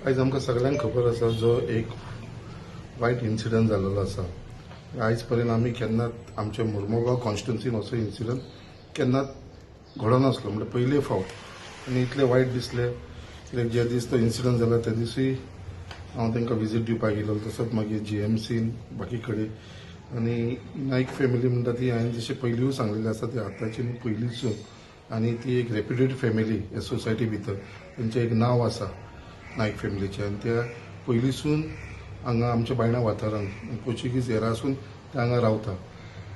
आज आमकां सगळ्यांक खबर आसा जो एक वायट इन्सिडंट जाल्लो आसा. आयज पर्यंत आमी केन्नाच आमच्या मुर्मुगांव कॉन्स्टिट्युन्सीन असो इन्सिडंट केन्नाच घडनासलो. म्हणजे पयले फावट आनी इतलें वायट दिसलें. कित्याक जे दीस तो इन्सिडंट जाला त्या दिसूय हांव तांकां विजीट दिवपाक गेलो, तसोच मागीर जीएमसीन बाकी कडेन. आनी नायक फॅमिली म्हणटा ती हांवें जशें पयलींय सांगलेलें आसा ती आतांची न्ही पयलींसून. आनी ती एक रेप्युटेड फॅमिली ह्या सोसायटी भितर. तेंचें एक नांव आसा नायक फॅमिलीचें आनी त्या पयलींसून हांगा आमच्या बायणा वाठारांत पोर्चुगीज एरासून ते हांगा रावता.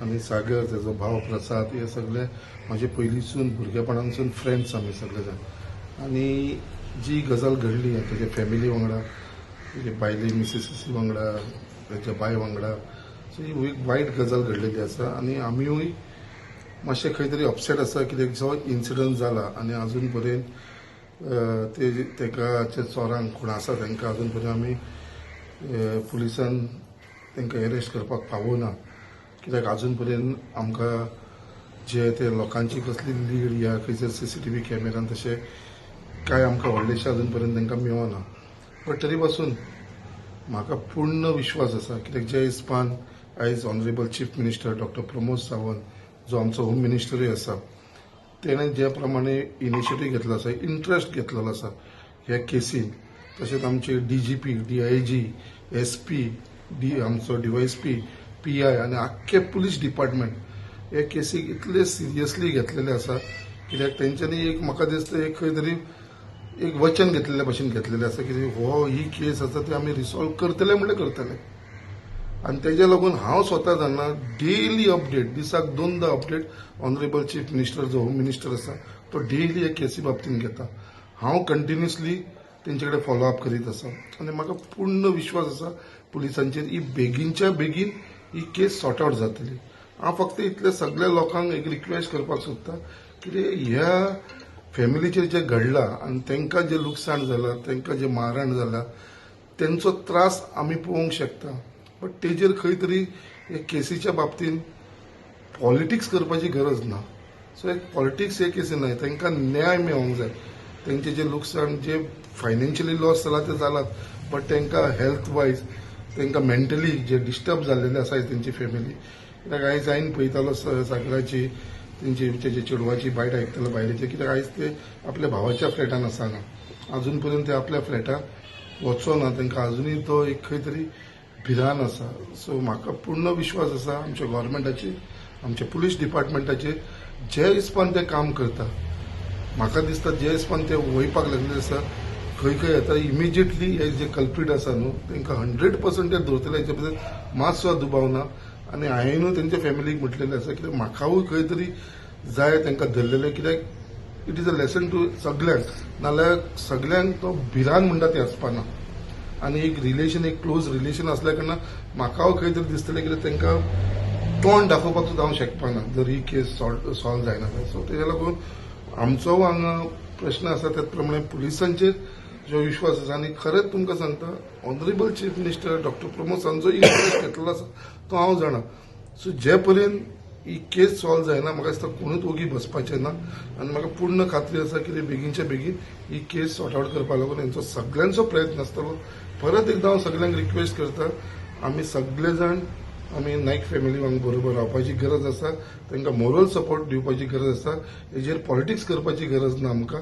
आनी सागर तेजो भाव प्रसाद हे सगळे म्हाजे पयलींसून भुरगेपणानसून फ्रेंड्स आमी सगळे जाण. आनी जी गजाल घडली तेजे फॅमिली वांगडा, तेजे बायले मिसेसी वांगडा, तेच्या बाय वांगडा, सो ही एक वायट गजाल घडलेली आसा. आनी आमीय मातशें खंय तरी अपसेट आसा कित्याक जो इन्सिडंट जाला आनी आजून पर्यंत तेका चोरांक कोण आसा तांकां आजून पर्यंत आमी पुलिसान तांकां अरेस्ट करपाक पावोना. कित्याक आजून पर्यंत आमकां जे ते लोकांची कसली लीड या खंयसर सीसीटीव्ही कॅमेरान तशें कांय आमकां व्हडलेशें आजून पर्यंत तांकां मेळना. बट तरी पासून म्हाका पूर्ण विश्वास आसा कित्याक जे हिसपान आयज honourable chief minister doctor Pramod Sawant जो आमचो होम मिनिस्टरूय आसा तेणें जे प्रमाणे इनिशिएटीव घेतलो आसा, इंट्रस्ट घेतलेलो आसा ह्या केसीन, तशेंच आमचे डीजीपी, डीआयजी, एसपी, आमचो डीवायएसपी, पीआय आनी आख्खे पुलीस डिपार्टमेंट हे केसीक इतले सिरियसली घेतलेले आसा कित्याक तेंच्यांनी एक म्हाका दिसता एक खंय तरी एक वचन घेतलेल्या भशेन घेतलेलें आसा की हो ही केस आसा ती आमी रिसॉल्व करतले म्हणल्यार करतले. आनी तेज्या लागून हांव स्वता जाणा डेली अपडेट, दिसाक 2दा अपडेट ऑनरेबल चीफ मिनिस्टर जो होम मिनिस्टर आसा तो डेली हे केसी बाबतीन घेता. हांव कंटिन्युअसली तेंचे कडेन फॉलोअप करीत आसा आनी म्हाका पूर्ण विश्वास आसा पुलिसांचेर ही बेगीनच्या बेगीन ही केस सॉर्ट आउट जातली. हांव फक्त इतल्या सगळ्या लोकांक एक रिक्वेस्ट करपाक सोदता की ह्या फॅमिलीचेर जे घडलां आनी तांकां जे लुकसाण जालां, तांकां जे मारहाण जालां, तेंचो त्रास आमी पळोवंक शकता. बट तेजेर खंय तरी एक केसीच्या बाबतीन पॉलिटिक्स करपाची गरज ना. सो एक पॉलिटिक्स हे केसीन न्हय, तांकां न्याय मेळोंक जाय. तेंचे जे लुकसाण जे फायनान्शियली लॉस जाला ते जालात, बट तांकां हेल्थ वायज तांकां मेंटली जे डिस्टर्ब जाल्लेले आसा तेंची फॅमिली. कित्याक आयज हांवें पळयतालो सागराची तेंचे चेडवाची बायट आयकतालो भायलेचे, कित्याक आयज ते आपल्या भावाच्या फ्लॅटान आसा हांगा. आजून पर्यंत ते आपल्या फ्लॅटान वचोना. तांकां आजुनूय तो एक खंय तरी भिरान आसा. सो म्हाका पूर्ण विश्वास आसा आमच्या गव्हर्मेंटाचेर, आमच्या पुलीस डिपार्टमेंटाचेर जे हिसपान ते काम करता. म्हाका दिसता जे हिसपान ते वयपाक लागलेले आसा खंय खंय येता इमिजिएटली हे जे कल्प्रीट आसा न्हू तांकां 100% ते धरतले हेचे बद्दल मातसो दुबाव ना. आनी हांवेनूय तेंच्या फॅमिलीक म्हटलेलें आसा कित्याक म्हाकावूय खंय तरी जाय तांकां धरलेलें, कित्याक it is a lesson to सगळ्यांक. नाल्यार सगळ्यांक तो भिरान म्हणटा ते आसपाना. आनी एक रिलेशन, एक क्लोज रिलेशन असल्या कारणान म्हाकाय खंय तरी दिसतलें कित्याक तांकां तोंड दाखोवपाक सुद्दां हांव शकपाना जर ही केस सॉल्व जायना जाल्यार. सो तेज्या लागून आमचो हांगा प्रश्न आसा त्याच प्रमाणे पुलिसांचेर जो विश्वास आसा. आनी खरेंच तुमकां सांगता honourable chief minister doctor Pramod Sawant जो इंट्रस्ट घेतलेलो आसा तो हांव जाणा. सो जे पर्यंत ही केस सॉल्व जायना म्हाका दिसता कोणूच ओगी बसपाचें ना. आनी म्हाका पूर्ण खात्री आसा की बेगीनच्या बेगीन ही केस सॉर्ट आउट करपा लागून हेंचो सगळ्यांचो प्रयत्न आसतलो. परत एकदां हांव सगळ्यांक रिक्वेस्ट करता, आमी सगळे जाण आमी नायक फॅमिली वांगडा बरोबर रावपाची गरज आसा. तांकां मोरल सपोर्ट दिवपाची गरज आसा. हेजेर पॉलिटिक्स करपाची गरज ना आमकां.